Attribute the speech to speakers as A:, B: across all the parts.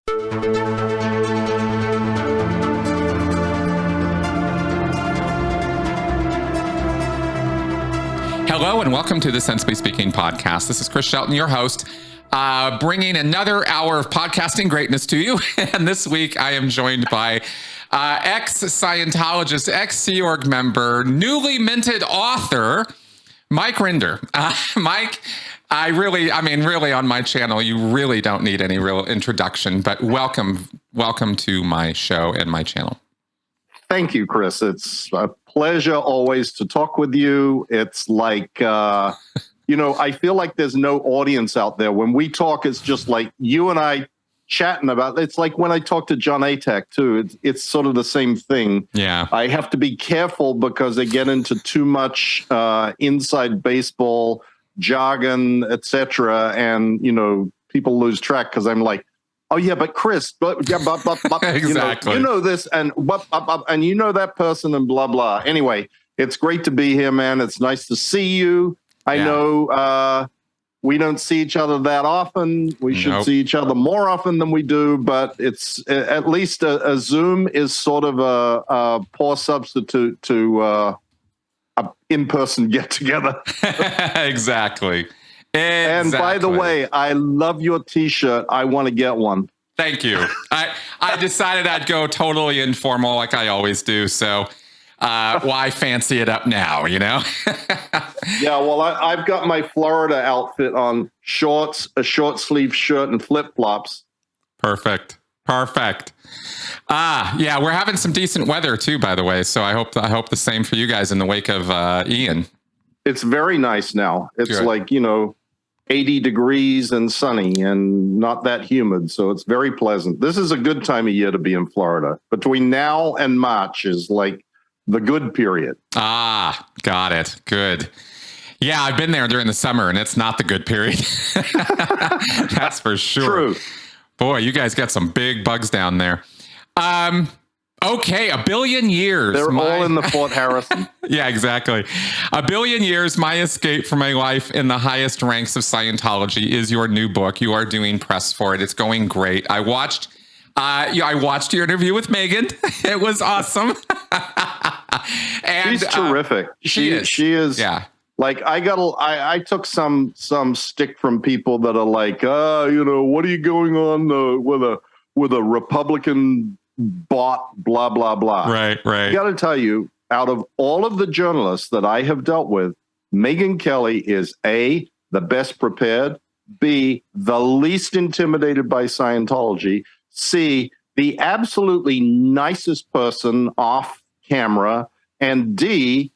A: Hello and welcome to the Sensibly Speaking podcast. This is Chris Shelton, your host, bringing another hour of podcasting greatness to you. And this week I am joined by ex-Scientologist, ex-Sea Org member, newly minted author, Mike Rinder. Mike, really on my channel, you really don't need any real introduction, but welcome to my show and my channel.
B: Thank you, Chris. It's a pleasure always to talk with you. It's like, I feel like there's no audience out there. When we talk, it's just like you and I chatting about it. It's like when I talk to John Atack, too. It's sort of the same thing.
A: Yeah.
B: I have to be careful because they get into too much inside baseball jargon, etc. And, people lose track because I'm like, oh yeah, but Chris,
A: exactly.
B: you know this, and and you know that person, and blah blah. Anyway, it's great to be here, man. It's nice to see you. I know we don't see each other that often. We should see each other more often than we do, but it's at least a Zoom is sort of a poor substitute to a in-person get together.
A: Exactly.
B: And by the way, I love your T-shirt. I want to get one.
A: Thank you. I decided I'd go totally informal like I always do. So why fancy it up now, Yeah,
B: well, I've got my Florida outfit on, shorts, a short sleeve shirt, and flip-flops.
A: Perfect. Yeah, we're having some decent weather too, by the way. So I hope the same for you guys in the wake of Ian.
B: It's very nice now. It's
A: good.
B: Like, 80 degrees and sunny and not that humid. So it's very pleasant. This is a good time of year to be in Florida. Between now and March is like the good period.
A: Got it. Good. Yeah, I've been there during the summer and it's not the good period. That's for sure.
B: True.
A: Boy, you guys got some big bugs down there. Okay, 1 billion years.
B: They're all in the Fort Harrison.
A: Yeah, exactly. 1 billion years, my escape from my life in the highest ranks of Scientology is your new book. You are doing press for it. It's going great. I watched your interview with Megan. It was awesome. And
B: she's terrific. She is.
A: Yeah.
B: Like I took some stick from people that are like, what are you going on with a Republican bought blah blah blah.
A: Right.
B: I got to tell you, out of all of the journalists that I have dealt with, Megyn Kelly is A, the best prepared, B, the least intimidated by Scientology, C, the absolutely nicest person off camera, and D,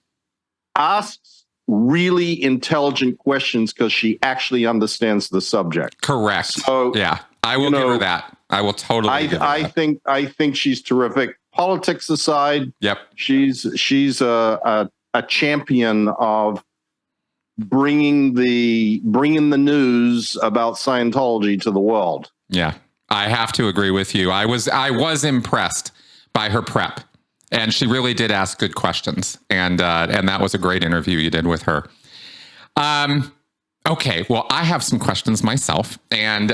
B: asks really intelligent questions because she actually understands the subject.
A: Correct.
B: So,
A: yeah, I will give her that. I will totally.
B: I think she's terrific. Politics aside,
A: yep,
B: she's a champion of bringing the news about Scientology to the world.
A: Yeah, I have to agree with you. I was impressed by her prep, and she really did ask good questions, and that was a great interview you did with her. Okay, well, I have some questions myself, and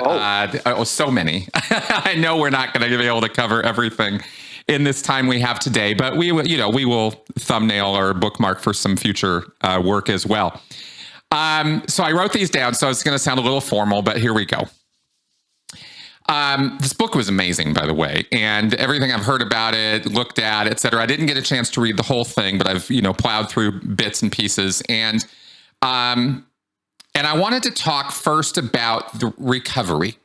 A: so many. I know we're not going to be able to cover everything in this time we have today, but we will thumbnail or bookmark for some future work as well. So I wrote these down, so it's going to sound a little formal, but here we go. This book was amazing, by the way, and everything I've heard about it, looked at, etc. I didn't get a chance to read the whole thing, but I've plowed through bits and pieces, and I wanted to talk first about the recovery,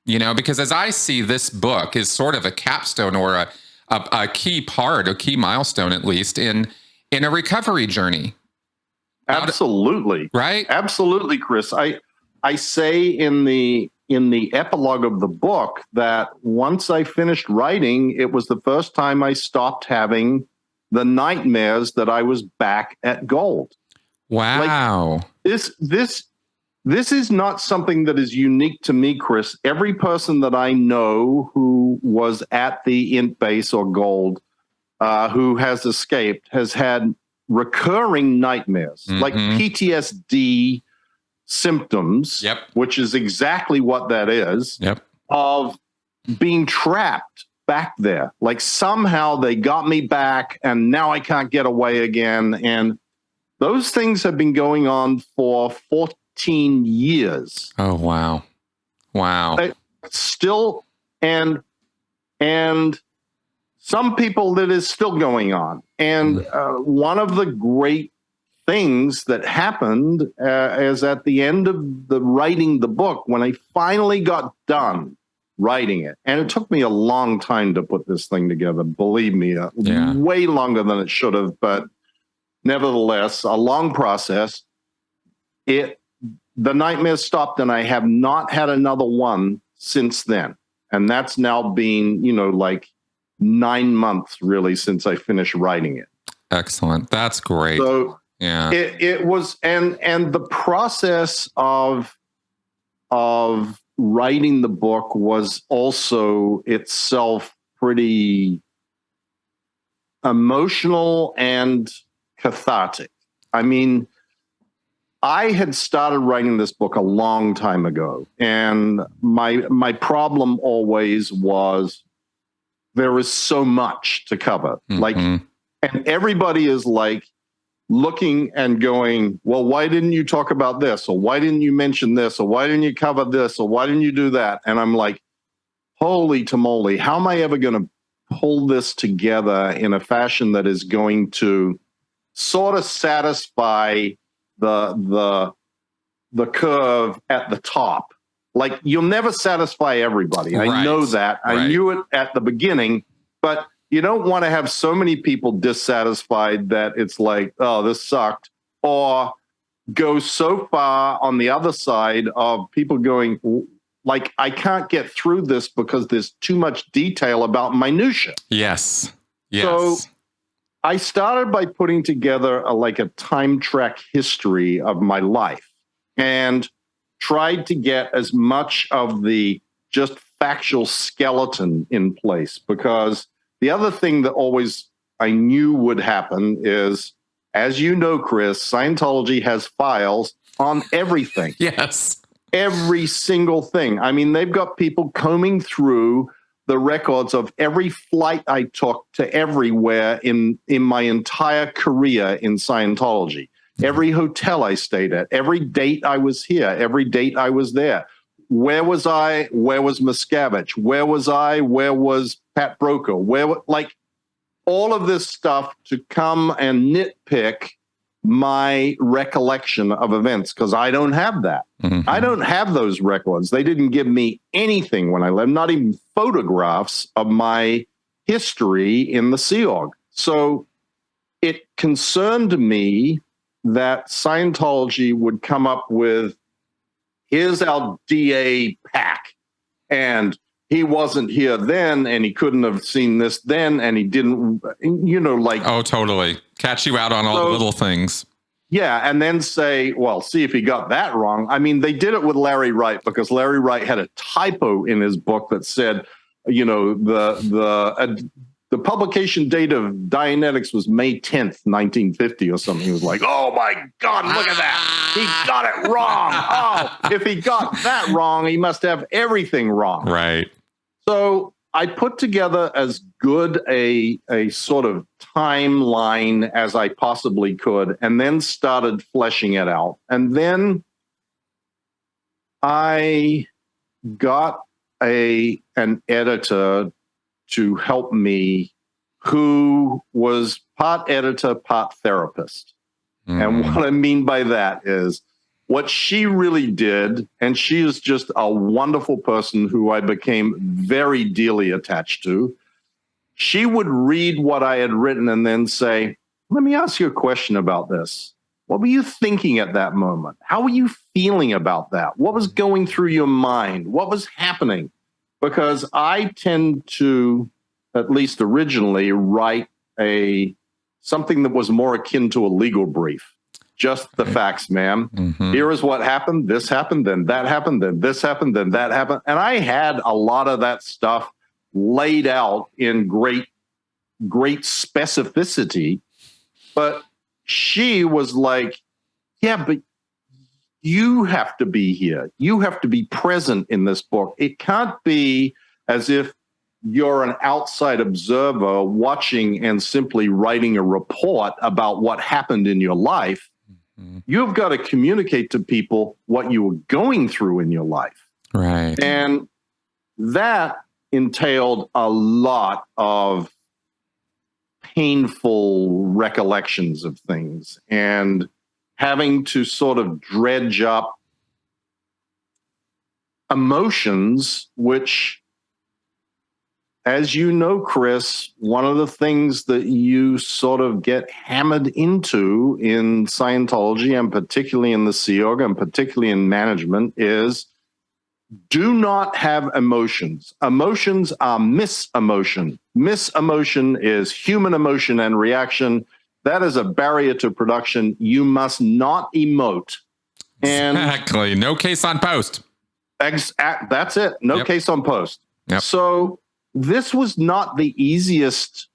A: because as I see this book is sort of a capstone or a key part, a key milestone, at least in a recovery journey.
B: Absolutely.
A: Right?
B: Absolutely, Chris. I say in the epilogue of the book that once I finished writing, it was the first time I stopped having the nightmares that I was back at gold.
A: Wow.
B: Like, this is not something that is unique to me, Chris. Every person that I know who was at the int base or gold, who has escaped, has had recurring nightmares, like PTSD symptoms, which is exactly what that is, of being trapped back there. Like somehow they got me back and now I can't get away again. And those things have been going on for 14 years.
A: Oh, wow. Wow.
B: Still, and some people that is still going on. And one of the great things that happened is at the end of the writing the book, when I finally got done writing it, and it took me a long time to put this thing together, believe me, way longer than it should have, but nevertheless, a long process. The nightmare stopped, and I have not had another one since then. And that's now been, like 9 months really since I finished writing it.
A: Excellent. That's great.
B: So
A: yeah,
B: it was, and the process of writing the book was also itself pretty emotional and cathartic. I mean, I had started writing this book a long time ago, and my problem always was there is so much to cover. Like, and everybody is like looking and going, well, why didn't you talk about this? Or why didn't you mention this? Or why didn't you cover this? Or why didn't you do that? And I'm like, holy tamale, how am I ever going to pull this together in a fashion that is going to sort of satisfy the curve at the top? Like, you'll never satisfy everybody.
A: Right.
B: I know that. I knew it at the beginning, but you don't want to have so many people dissatisfied that it's like, oh, this sucked, or go so far on the other side of people going, like, I can't get through this because there's too much detail about minutia.
A: Yes.
B: So I started by putting together a time track history of my life, and tried to get as much of the just factual skeleton in place, because the other thing that always I knew would happen is, as you know, Chris, Scientology has files on everything.
A: Yes.
B: Every single thing. I mean, they've got people combing through the records of every flight I took to everywhere in my entire career in Scientology. Every hotel I stayed at, every date I was here, every date I was there. Where was I? Where was Miscavige? Where was I? Where was Pat Broker? Like, all of this stuff to come and nitpick my recollection of events, because I don't have that. Mm-hmm. I don't have those records. They didn't give me anything when I left, not even photographs of my history in the Sea Org. So it concerned me that Scientology would come up with, here's our DA pack, and he wasn't here then, and he couldn't have seen this then, and he didn't,
A: oh, totally. Catch you out on all the little things.
B: Yeah, and then say, well, see if he got that wrong. I mean, they did it with Larry Wright, because Larry Wright had a typo in his book that said, the publication date of Dianetics was May 10th, 1950 or something. He was like, oh my God, look at that. He got it wrong. Oh, if he got that wrong, he must have everything wrong.
A: Right.
B: So I put together as good a sort of timeline as I possibly could, and then started fleshing it out. And then I got an editor to help me, who was part editor, part therapist. And what I mean by that is, what she really did, and she is just a wonderful person who I became very dearly attached to, she would read what I had written and then say, let me ask you a question about this. What were you thinking at that moment? How were you feeling about that? What was going through your mind? What was happening? Because I tend to, at least originally, write something that was more akin to a legal brief. Just the facts, ma'am. Mm-hmm. Here is what happened. This happened, then that happened, then this happened, then that happened. And I had a lot of that stuff laid out in great specificity. But she was like, yeah, but you have to be here. You have to be present in this book. It can't be as if you're an outside observer watching and simply writing a report about what happened in your life. You've got to communicate to people what you were going through in your life.
A: Right.
B: And that entailed a lot of painful recollections of things and having to sort of dredge up emotions, which, as you know, Chris, one of the things that you sort of get hammered into in Scientology, and particularly in the Sea Org, and particularly in management, is do not have emotions. Emotions are mis-emotion. Mis-emotion is human emotion and reaction. That is a barrier to production. You must not emote. And
A: exactly. No case on post.
B: That's it. No case on post.
A: Yep.
B: So this was not the easiest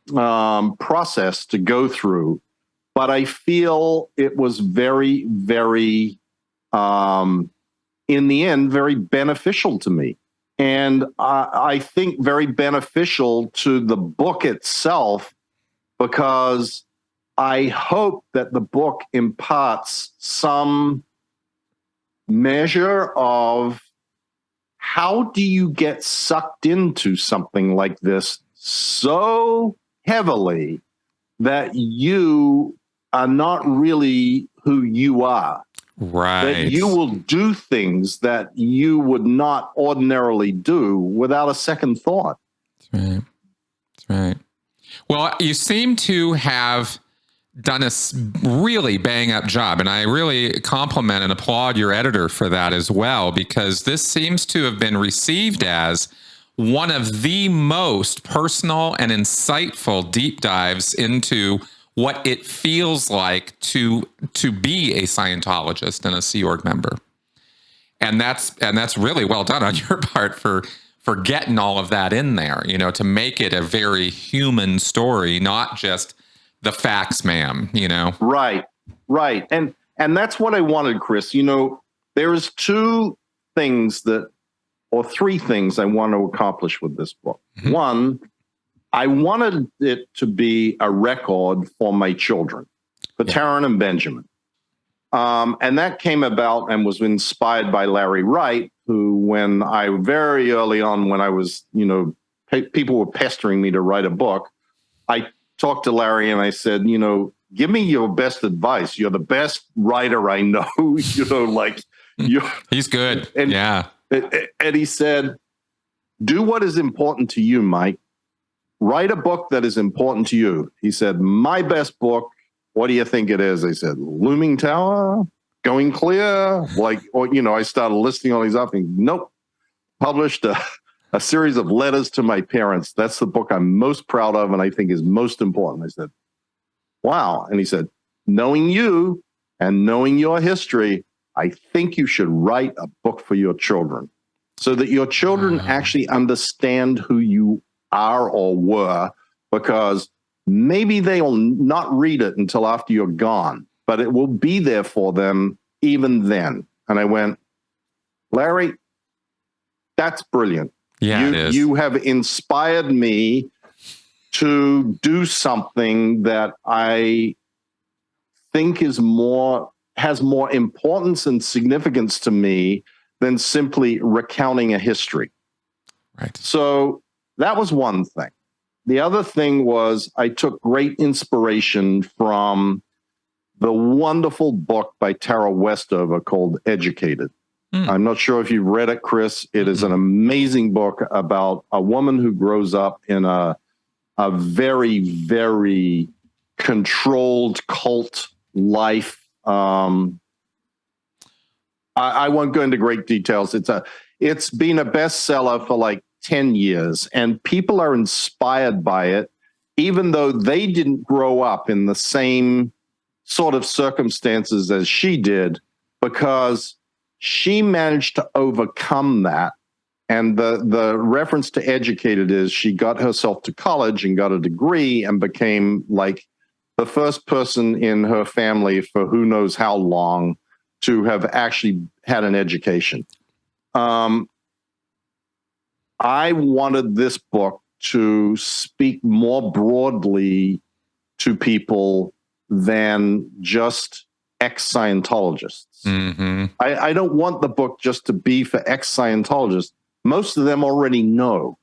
B: process to go through, but I feel it was very, very, in the end, very beneficial to me. And I think very beneficial to the book itself, because I hope that the book imparts some measure of how do you get sucked into something like this so heavily that you are not really who you are.
A: Right.
B: That you will do things that you would not ordinarily do without a second thought.
A: That's right. That's right. Well, you seem to have done a really bang up job, and I really compliment and applaud your editor for that as well, because this seems to have been received as one of the most personal and insightful deep dives into what it feels like to be a Scientologist and a Sea Org member. And that's really well done on your part for getting all of that in there, you know, to make it a very human story, not just the facts, ma'am, you know?
B: Right. And that's what I wanted, Chris. You know, there's three things I want to accomplish with this book. Mm-hmm. One, I wanted it to be a record for my children, for Taryn and Benjamin. And that came about and was inspired by Larry Wright, who, very early on, when I was, you know, people were pestering me to write a book, I talked to Larry and I said, you know, give me your best advice. You're the best writer I know, you know, like you.
A: He's good.
B: And,
A: yeah.
B: And he said, do what is important to you, Mike. Write a book that is important to you. He said, my best book, what do you think it is? I said, Looming Tower, Going Clear. I started listing all these up and nope. Published a series of letters to my parents. That's the book I'm most proud of and I think is most important. I said, wow. And he said, knowing you and knowing your history, I think you should write a book for your children so that your children actually understand who you are or were, because maybe they'll not read it until after you're gone, but it will be there for them even then. And I went, Larry, that's brilliant.
A: Yeah, it is.
B: You have inspired me to do something that I think has more importance and significance to me than simply recounting a history.
A: Right.
B: So that was one thing. The other thing was I took great inspiration from the wonderful book by Tara Westover called Educated. I'm not sure if you've read it, Chris. It is an amazing book about a woman who grows up in a very, very controlled cult life. I won't go into great details. It's been a bestseller for like 10 years, and people are inspired by it, even though they didn't grow up in the same sort of circumstances as she did, because she managed to overcome that. And the reference to Educated is she got herself to college and got a degree and became like the first person in her family for who knows how long to have actually had an education. I wanted this book to speak more broadly to people than just ex-Scientologists.
A: Mm-hmm.
B: I don't want the book just to be for ex-Scientologists. Most of them already know.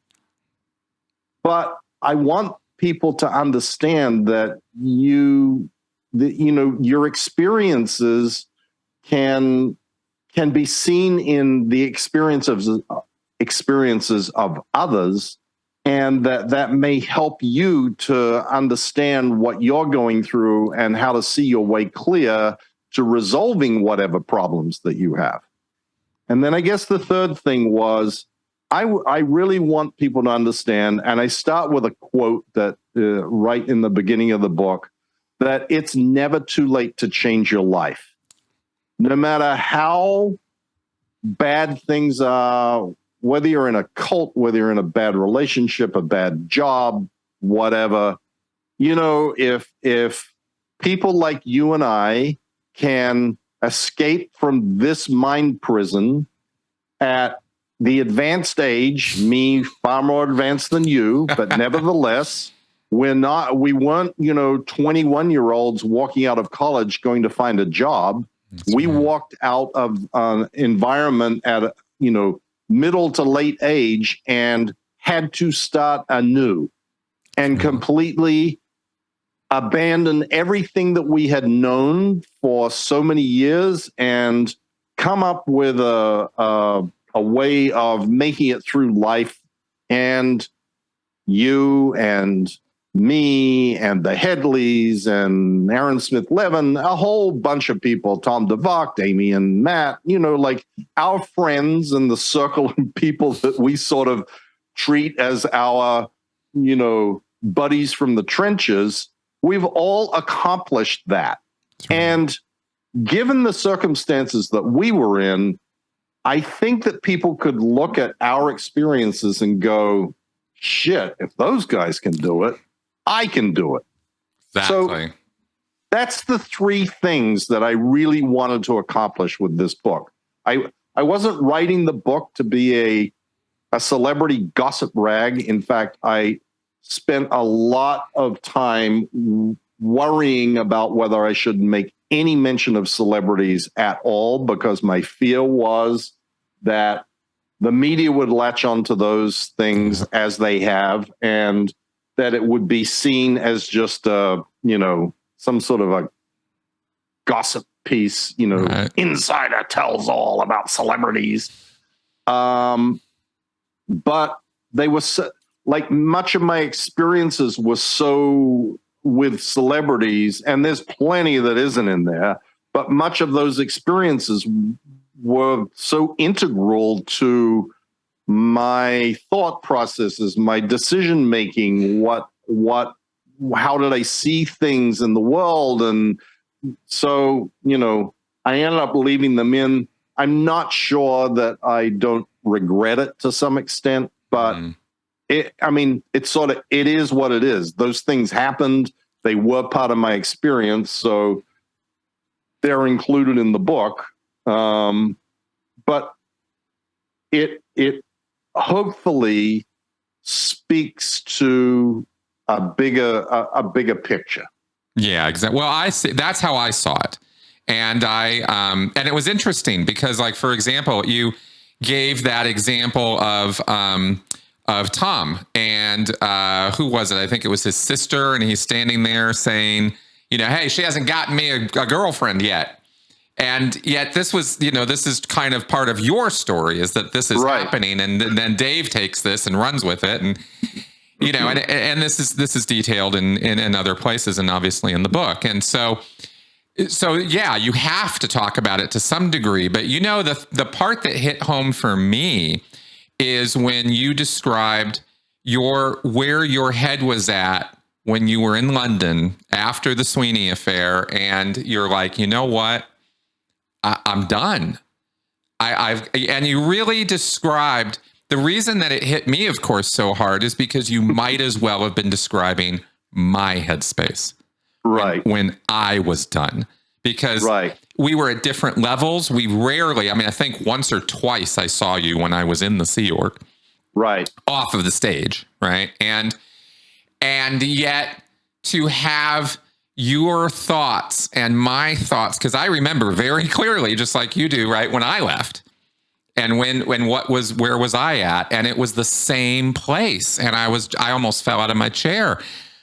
B: But I want people to understand that your experiences can be seen in the experiences of others, and that may help you to understand what you're going through and how to see your way clear to resolving whatever problems that you have. And then I guess the third thing was I really want people to understand, and I start with a quote that right in the beginning of the book, that it's never too late to change your life. No matter how bad things are, whether you're in a cult, whether you're in a bad relationship, a bad job, whatever, if people like you and I can escape from this mind prison at the advanced age, me far more advanced than you, but nevertheless, we weren't, 21-year-olds walking out of college going to find a job.
A: That's
B: we
A: right.
B: walked out of an environment at, middle to late age and had to start anew and completely abandon everything that we had known for so many years and come up with a way of making it through life. And you and me and the Headleys and Aaron Smith-Levin, a whole bunch of people, Tom DeVocht, Amy and Matt, like our friends and the circle of people that we sort of treat as our, buddies from the trenches, we've all accomplished that. And given the circumstances that we were in, I think that people could look at our experiences and go, shit, if those guys can do it, I can do it.
A: Exactly.
B: So that's the three things that I really wanted to accomplish with this book. I wasn't writing the book to be a celebrity gossip rag. In fact, I spent a lot of time worrying about whether I should make any mention of celebrities at all, because my fear was that the media would latch onto those things as they have, and that it would be seen as just some sort of a gossip piece,
A: Right.
B: Insider tells all about celebrities. But they were like, much of my experiences were so with celebrities, and there's plenty that isn't in there, but much of those experiences were so integral to my thought processes, my decision making, how did I see things in the world? And so, I ended up leaving them in. I'm not sure that I don't regret it to some extent, but it is what it is. Those things happened. They were part of my experience, so they're included in the book. But it hopefully speaks to a bigger picture.
A: Yeah, exactly. Well, I see. That's how I saw it, and and it was interesting because, like, for example, you gave that example of Tom, and who was it? I think it was his sister, and he's standing there saying, hey, she hasn't gotten me a girlfriend yet. And yet this was, this is kind of part of your story, is that this is happening. And then Dave takes this and runs with it. And, and this is detailed in other places and obviously in the book. And so yeah, you have to talk about it to some degree. But, the part that hit home for me is when you described where your head was at when you were in London after the Sweeney affair. And you're like, you know what? I'm done. And you really described the reason that it hit me, of course, so hard is because you might as well have been describing my headspace.
B: Right.
A: When I was done, because we were at different levels. We rarely, I think once or twice I saw you when I was in the Sea Org.
B: Right.
A: off of the stage, right? And yet to have your thoughts and my thoughts, because I remember very clearly, just like you do, right, when I left. And where was I at? And it was the same place. And I almost fell out of my chair.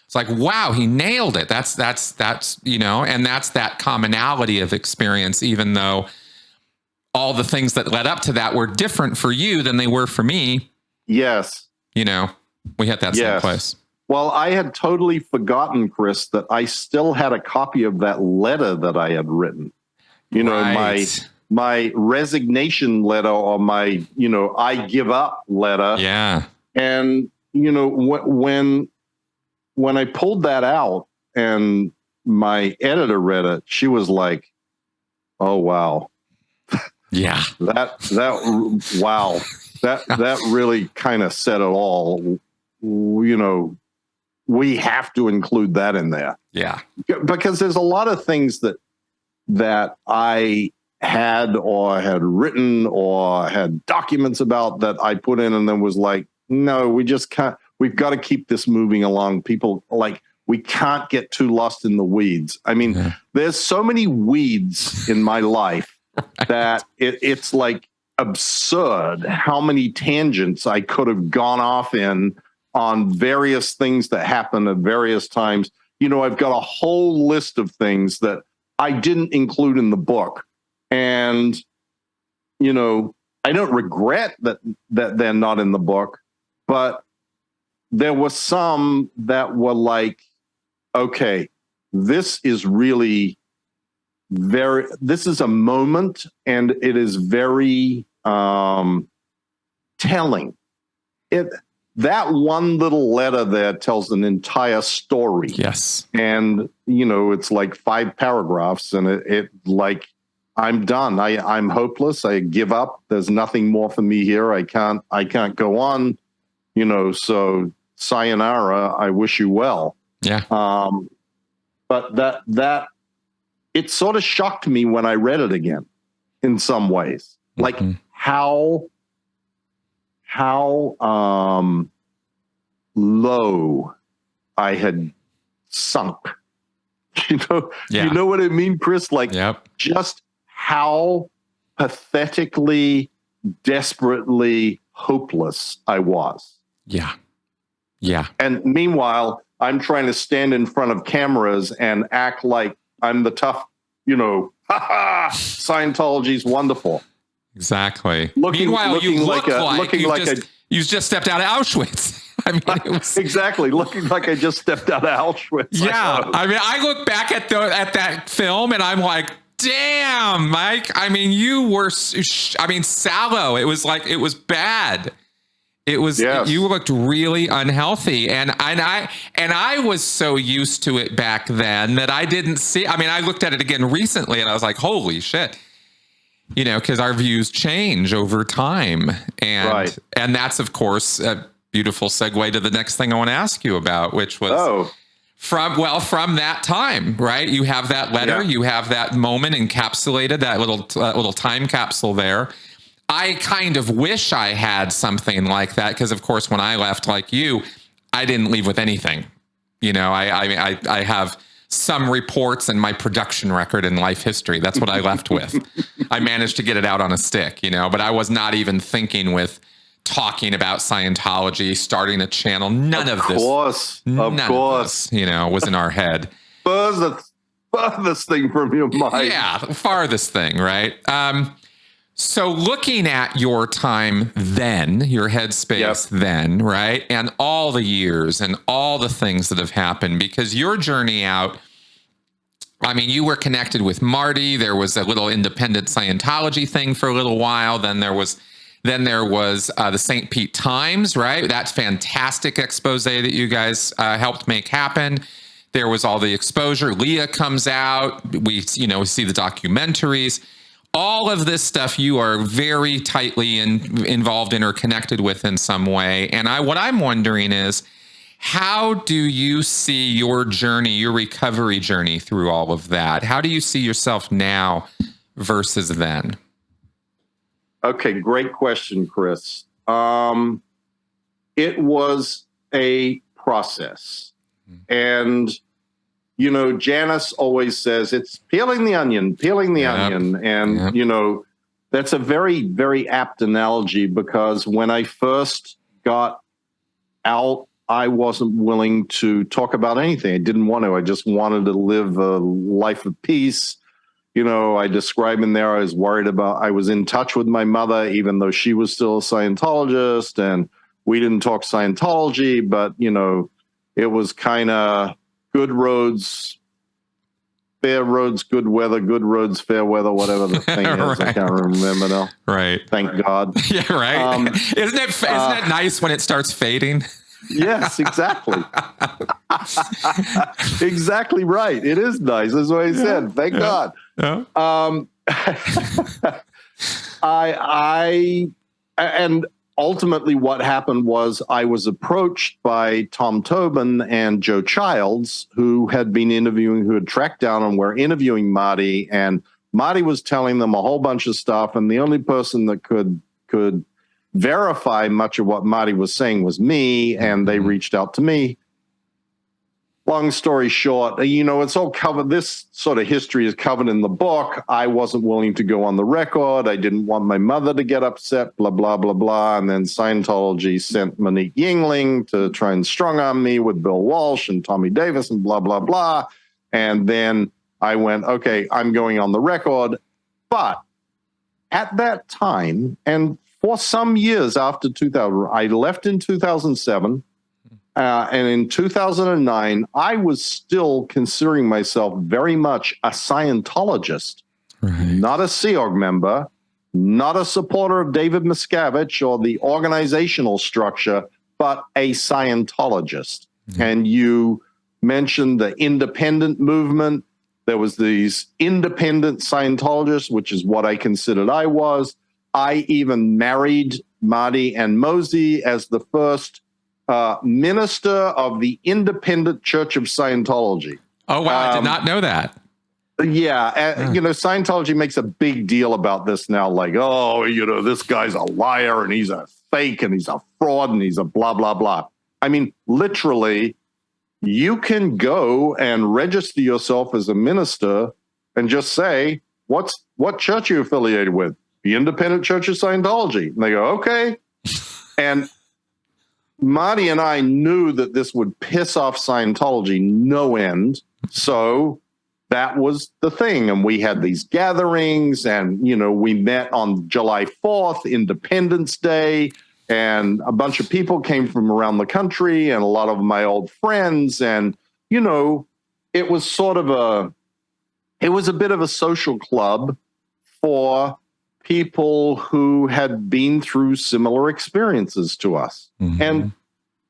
A: It's like, wow, he nailed it. That's, and that's that commonality of experience, even though all the things that led up to that were different for you than they were for me.
B: Yes.
A: We had that same place.
B: Well, I had totally forgotten, Chris, that I still had a copy of that letter that I had written.
A: Right.
B: My resignation letter, or my, I give up letter.
A: Yeah.
B: And, when I pulled that out and my editor read it, she was like, oh, wow.
A: Yeah.
B: Wow. That really kind of said it all. We have to include that in there.
A: Yeah.
B: Because there's a lot of things that I had written or had documents about that I put in and then was like, no, we just can't. We've got to keep this moving along. People, like, we can't get too lost in the weeds. I mean, there's so many weeds in my life that it's like absurd how many tangents I could have gone off in on various things that happened at various times. I've got a whole list of things that I didn't include in the book. And, I don't regret that they're not in the book, but there were some that were like, okay, this is really this is a moment, and it is very telling. That one little letter there tells an entire story.
A: Yes.
B: And, it's like 5 paragraphs, and it like, I'm done. I'm hopeless. I give up. There's nothing more for me here. I can't go on, so sayonara, I wish you well.
A: Yeah.
B: But that it sort of shocked me when I read it again in some ways, like how low I had sunk. You know what I mean, Chris? Like, just how pathetically, desperately hopeless I was.
A: Yeah. Yeah.
B: And meanwhile, I'm trying to stand in front of cameras and act like I'm the tough, Scientology's wonderful.
A: Exactly. Meanwhile, you look like you just stepped out of Auschwitz. I mean, it was
B: exactly looking like I just stepped out of Auschwitz.
A: Yeah. I mean, I look back at that film and I'm like, damn, Mike. I mean, you were, sallow. It was like, it was bad. It was, you looked really unhealthy. And I was so used to it back then that I didn't see, I looked at it again recently and I was like, holy shit, because our views change over time. And that's, of course, a beautiful segue to the next thing I want to ask you about, which was from that time, right? You have that letter, you have that moment encapsulated, that little time capsule there. I kind of wish I had something like that because, of course, when I left, like you, I didn't leave with anything. I have some reports and my production record and life history. That's what I left with. I managed to get it out on a stick, but I was not even thinking with talking about Scientology, starting a channel. None of this was in our head. Farthest thing from your mind. Yeah, farthest thing, right? So looking at your time then, your headspace then, right? And all the years and all the things that have happened, because your journey out, you were connected with Marty. There was a little independent Scientology thing for a little while. Then there was the St. Pete Times, right? That's fantastic expose that you guys helped make happen. There was all the exposure. Leah comes out. We see the documentaries. All of this stuff you are very tightly involved in or connected with in some way. And what I'm wondering is, how do you see your journey, your recovery journey through all of that? How do you see yourself now versus then?
B: Okay, great question, Chris. it was a process. And, Janice always says it's peeling the onion. And, that's a very, very apt analogy, because when I first got out, I wasn't willing to talk about anything. I didn't want to. I just wanted to live a life of peace. I describe in there, I was in touch with my mother, even though she was still a Scientologist, and we didn't talk Scientology, but, it was kind of good roads, fair roads, good weather, good roads, fair weather, whatever the thing is.
A: Right.
B: I can't remember now.
A: Right.
B: Thank God.
A: Yeah, right. Isn't it nice when it starts fading?
B: Yes, exactly. Exactly right. It is nice. That's what I said. Thank God.
A: Yeah.
B: And ultimately what happened was I was approached by Tom Tobin and Joe Childs, who had tracked down and were interviewing Marty, and Marty was telling them a whole bunch of stuff, and the only person that could verify much of what Marty was saying was me, and they reached out to me. Long story short, it's all covered. This sort of history is covered in the book. I wasn't willing to go on the record. I didn't want my mother to get upset, blah, blah, blah, blah. And then Scientology sent Monique Yingling to try and strong arm me with Bill Walsh and Tommy Davis and blah, blah, blah. And then I went, okay, I'm going on the record. But at that time, and for some years after 2000, I left in 2007. And in 2009, I was still considering myself very much a Scientologist, not a Sea Org member, not a supporter of David Miscavige or the organizational structure, but a Scientologist. And you mentioned the independent movement. There was these independent Scientologists, which is what I considered I was. I even married Marty and Mosey as the first minister of the Independent Church of Scientology.
A: Oh, wow. I did not know that.
B: Yeah. Scientology makes a big deal about this now. Like, this guy's a liar and he's a fake and he's a fraud and he's a blah, blah, blah. I mean, literally, you can go and register yourself as a minister and just say, what church are you affiliated with? The Independent Church of Scientology. And they go, okay. And Marty and I knew that this would piss off Scientology no end. So that was the thing. And we had these gatherings and, we met on July 4th, Independence Day, and a bunch of people came from around the country and a lot of my old friends. And, it was a bit of a social club for people who had been through similar experiences to us. And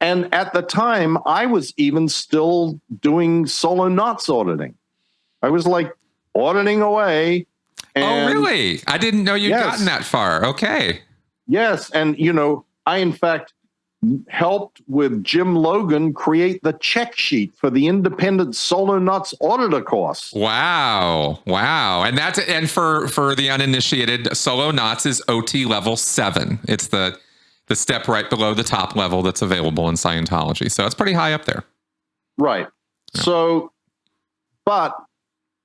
B: at the time, I was even still doing solo knots auditing. I was like auditing away.
A: And, really? I didn't know you'd gotten that far. Okay.
B: Yes. And, I, in fact, helped with Jim Logan create the check sheet for the independent solo knots auditor course.
A: Wow. And for the uninitiated, solo knots is OT level 7. It's the step right below the top level that's available in Scientology. So it's pretty high up there.
B: Right. Yeah. So,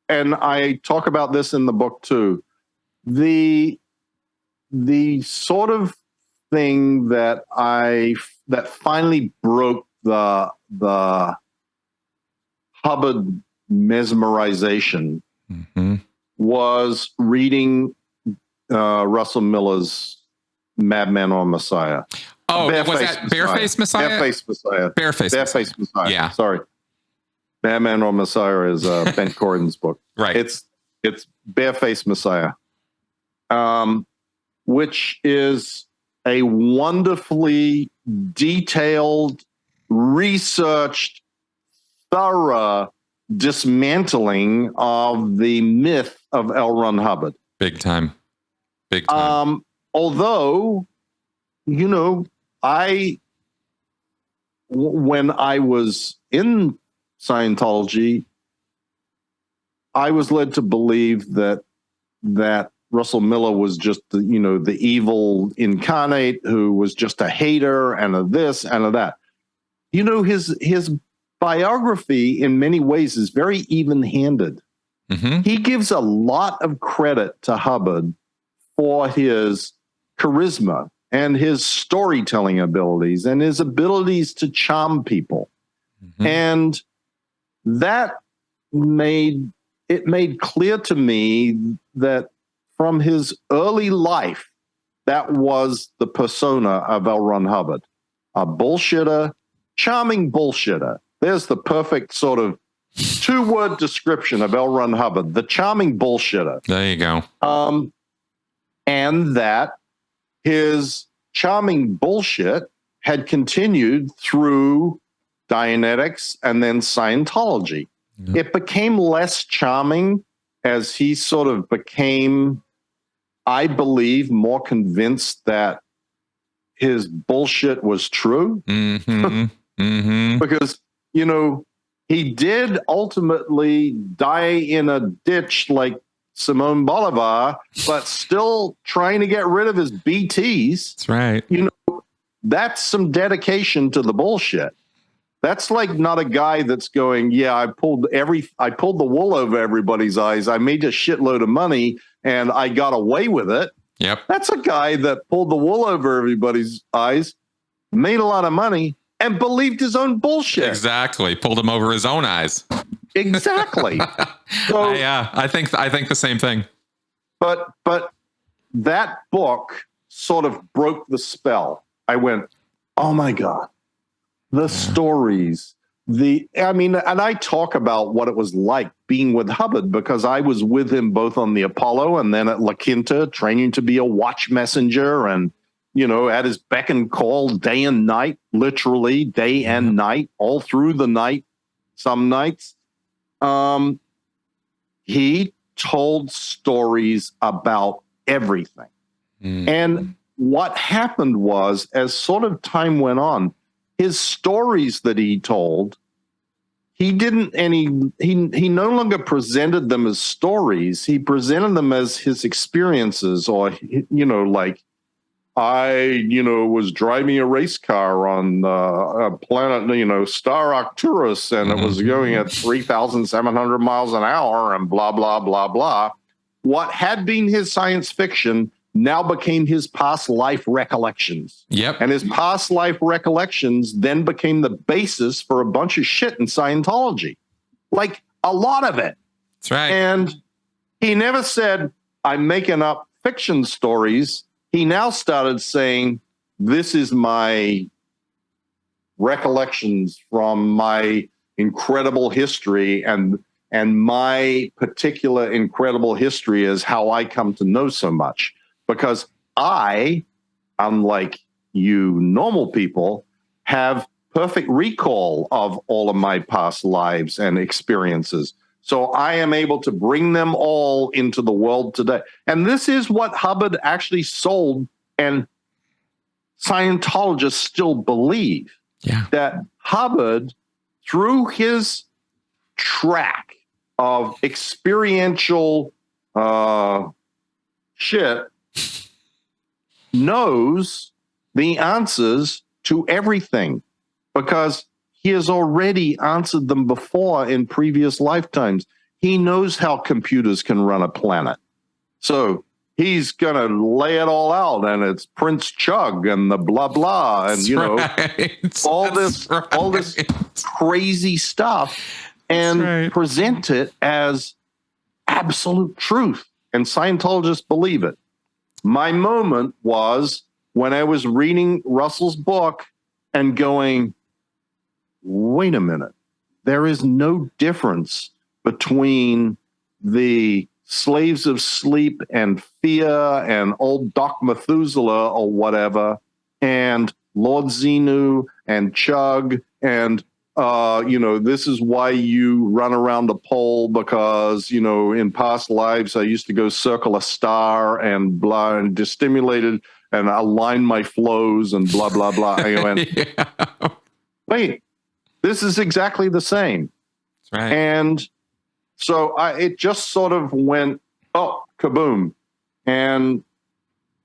B: and I talk about this in the book too, the sort of thing that finally broke the Hubbard mesmerization was reading Russell Miller's Madman or Messiah.
A: Oh, was that Barefaced Messiah?
B: Barefaced Messiah.
A: Barefaced
B: Messiah.
A: Yeah.
B: Sorry. Madman or Messiah is Ben Corden's book.
A: Right.
B: It's Barefaced Messiah, which is a wonderfully detailed, researched, thorough dismantling of the myth of L. Ron Hubbard.
A: Big time.
B: Although, when I was in Scientology, I was led to believe that Russell Miller was just the evil incarnate who was just a hater and a this and a that. His biography in many ways is very even-handed.
A: Mm-hmm.
B: He gives a lot of credit to Hubbard for his charisma and his storytelling abilities and his abilities to charm people. Mm-hmm. And that made clear to me that from his early life, that was the persona of L. Ron Hubbard, a bullshitter, charming bullshitter. There's the perfect sort of 2-word description of L. Ron Hubbard, the charming bullshitter.
A: There you go.
B: And that his charming bullshit had continued through Dianetics and then Scientology. Yep. It became less charming as he sort of became, I believe, more convinced that his bullshit was true.
A: Mm-hmm. Mm-hmm.
B: Because, he did ultimately die in a ditch like Simone Bolivar, but still trying to get rid of his BTs.
A: That's right.
B: That's some dedication to the bullshit. That's like not a guy that's going, yeah, I pulled the wool over everybody's eyes. I made a shitload of money and I got away with it.
A: Yep.
B: That's a guy that pulled the wool over everybody's eyes, made a lot of money, and believed his own bullshit.
A: Exactly. Pulled him over his own eyes.
B: Exactly. So,
A: yeah, I think the same thing.
B: But that book sort of broke the spell. I went, oh my God, the stories, and I talk about what it was like being with Hubbard because I was with him both on the Apollo and then at La Quinta, training to be a watch messenger and, at his beck and call day and night, literally day and night, all through the night, some nights. He told stories about everything. Mm. And what happened was, as sort of time went on, his stories that he told, he no longer presented them as stories. He presented them as his experiences, or, like, I, was driving a race car on a planet, star Arcturus, and it was going at 3,700 miles an hour and blah, blah, blah, blah. What had been his science fiction now became his past life recollections.
A: Yep.
B: And his past life recollections then became the basis for a bunch of shit in Scientology. Like, a lot of it.
A: That's right.
B: And he never said, I'm making up fiction stories. He now started saying, this is my recollections from my incredible history, and my particular incredible history is how I come to know so much. Because I, unlike you normal people, have perfect recall of all of my past lives and experiences. So I am able to bring them all into the world today. And this is what Hubbard actually sold, and Scientologists still believe.
A: Yeah.
B: That Hubbard, through his track of experiential shit, knows the answers to everything, because he has already answered them before in previous lifetimes. He knows how computers can run a planet. So he's going to lay it all out, and it's Prince Chug and the blah, blah, and, all this crazy stuff, and present it as absolute truth. And Scientologists believe it. My moment was when I was reading Russell's book and going, wait a minute, there is no difference between the slaves of sleep and fear and old Doc Methuselah or whatever, and Lord Xenu and Chug, and this is why you run around the pole, because, in past lives I used to go circle a star and blah, and just stimulated and align my flows and blah, blah, blah. Wait, this is exactly the same.
A: That's right.
B: And so it just sort of went, oh, kaboom. And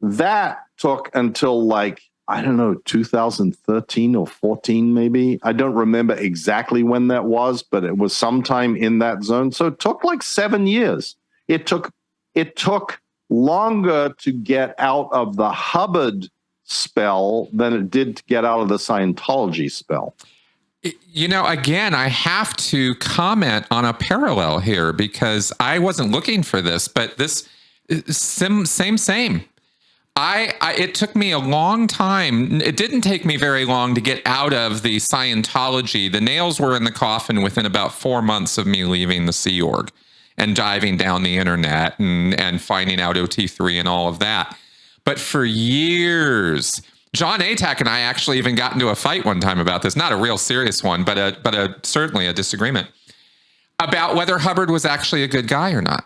B: that took until like, I don't know, 2013 or 14, maybe. I don't remember exactly when that was, but it was sometime in that zone. So it took like 7 years. It took longer to get out of the Hubbard spell than it did to get out of the Scientology spell.
A: You know, again, I have to comment on a parallel here because I wasn't looking for this, but this same. It took me a long time. It didn't take me very long to get out of the Scientology. The nails were in the coffin within about 4 months of me leaving the Sea Org and diving down the internet and finding out OT3 and all of that. But for years, John Atack and I actually even got into a fight one time about this. Not a real serious one, but certainly a disagreement about whether Hubbard was actually a good guy or not,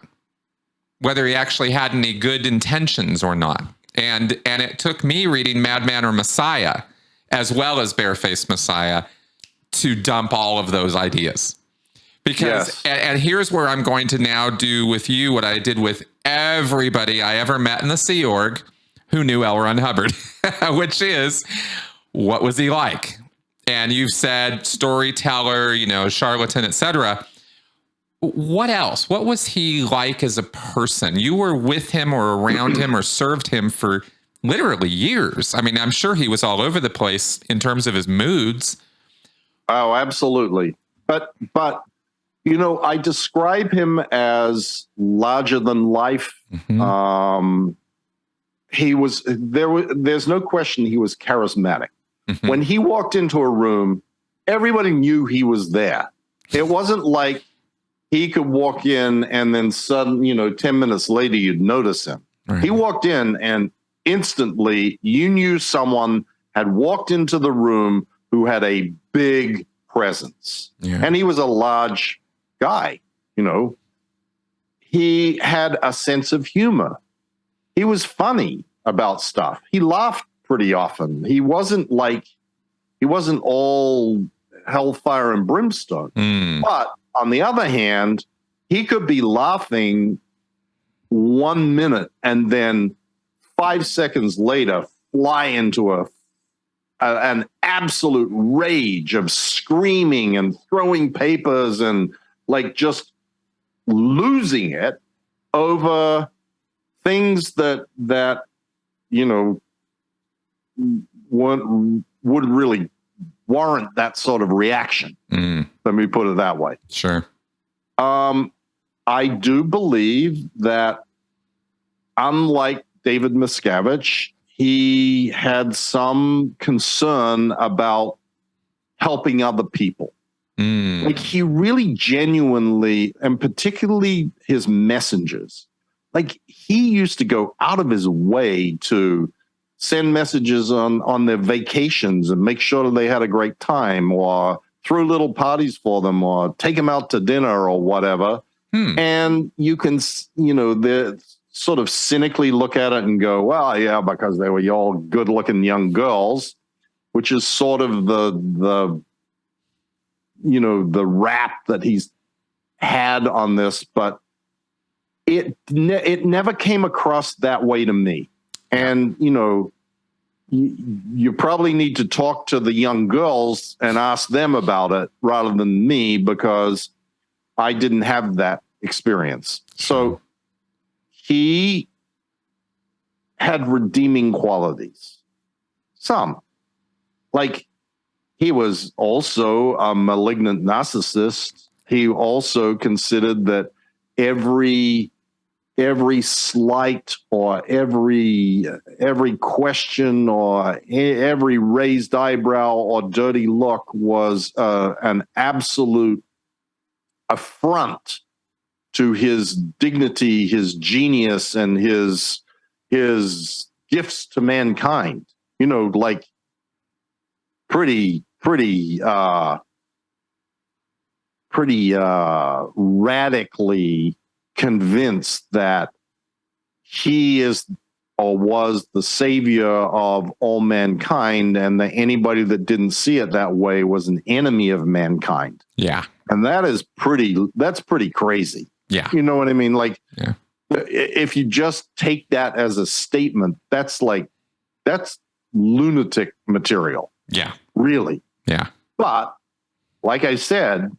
A: whether he actually had any good intentions or not. And it took me reading Madman or Messiah, as well as Barefaced Messiah, to dump all of those ideas. Because, and here's where I'm going to now do with you what I did with everybody I ever met in the Sea Org who knew L. Ron Hubbard, which is, what was he like? And you've said storyteller, charlatan, etc. What else? What was he like as a person? You were with him or around him or served him for literally years. I mean, I'm sure he was all over the place in terms of his moods.
B: Oh, absolutely. But I describe him as larger than life. Mm-hmm. There's no question he was charismatic. Mm-hmm. When he walked into a room, everybody knew he was there. It wasn't like he could walk in and then suddenly, 10 minutes later, you'd notice him. Right. He walked in and instantly you knew someone had walked into the room who had a big presence. Yeah. And he was a large guy, He had a sense of humor. He was funny about stuff. He laughed pretty often. He wasn't all hellfire and brimstone. Mm. But on the other hand, he could be laughing 1 minute and then 5 seconds later fly into an absolute rage of screaming and throwing papers and just losing it over things that would really warrant that sort of reaction. Mm. Let me put it that way.
A: Sure.
B: I do believe that, unlike David Miscavige, he had some concern about helping other people. Mm. He really genuinely, and particularly his messengers, he used to go out of his way to send messages on their vacations and make sure that they had a great time, or throw little parties for them, or take them out to dinner or whatever. And you can, they sort of cynically look at it and go, well, yeah, because they were all good looking young girls, which is sort of the rap that he's had on this, but it never came across that way to me. And, you probably need to talk to the young girls and ask them about it rather than me, because I didn't have that experience. So he had redeeming qualities. Some. He was also a malignant narcissist. He also considered that every slight or every question or every raised eyebrow or dirty look was an absolute affront to his dignity, his genius, and his gifts to mankind. Pretty radically convinced that he is or was the savior of all mankind, and that anybody that didn't see it that way was an enemy of mankind.
A: Yeah.
B: And that's pretty crazy.
A: Yeah.
B: You know what I mean?
A: Yeah.
B: if you just take that as a statement, that's lunatic material.
A: Yeah.
B: Really.
A: Yeah.
B: But like I said,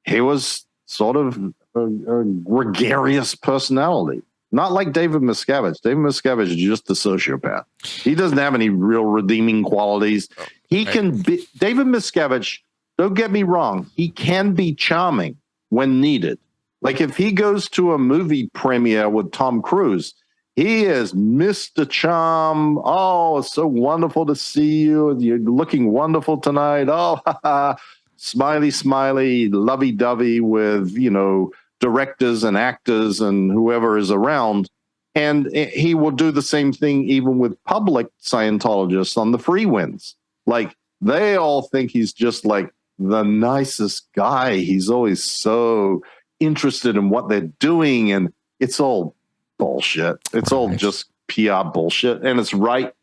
B: he was sort of a gregarious personality. Not like David Miscavige. David Miscavige is just a sociopath. He doesn't have any real redeeming qualities. He can be David Miscavige. Don't get me wrong. He can be charming when needed. Like if he goes to a movie premiere with Tom Cruise, he is Mr. Charm. Oh, it's so wonderful to see you. You're looking wonderful tonight. Oh, smiley, smiley, lovey-dovey with, directors and actors and whoever is around. And he will do the same thing even with public Scientologists on the free wins. Like they all think he's just like the nicest guy. He's always so interested in what they're doing. And it's all bullshit. It's all just PR bullshit. And it's right,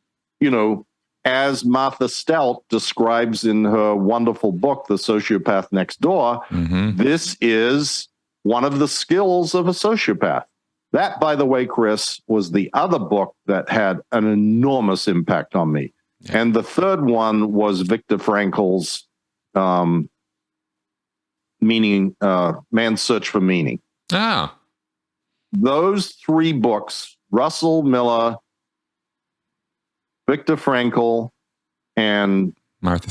B: as Martha Stout describes in her wonderful book, The Sociopath Next Door, this is one of the skills of a sociopath. That, by the way, Chris, was the other book that had an enormous impact on me. Yeah. And the third one was Viktor Frankl's Man's Search for Meaning.
A: Ah.
B: Those three books, Russell Miller, Viktor Frankl, and
A: Martha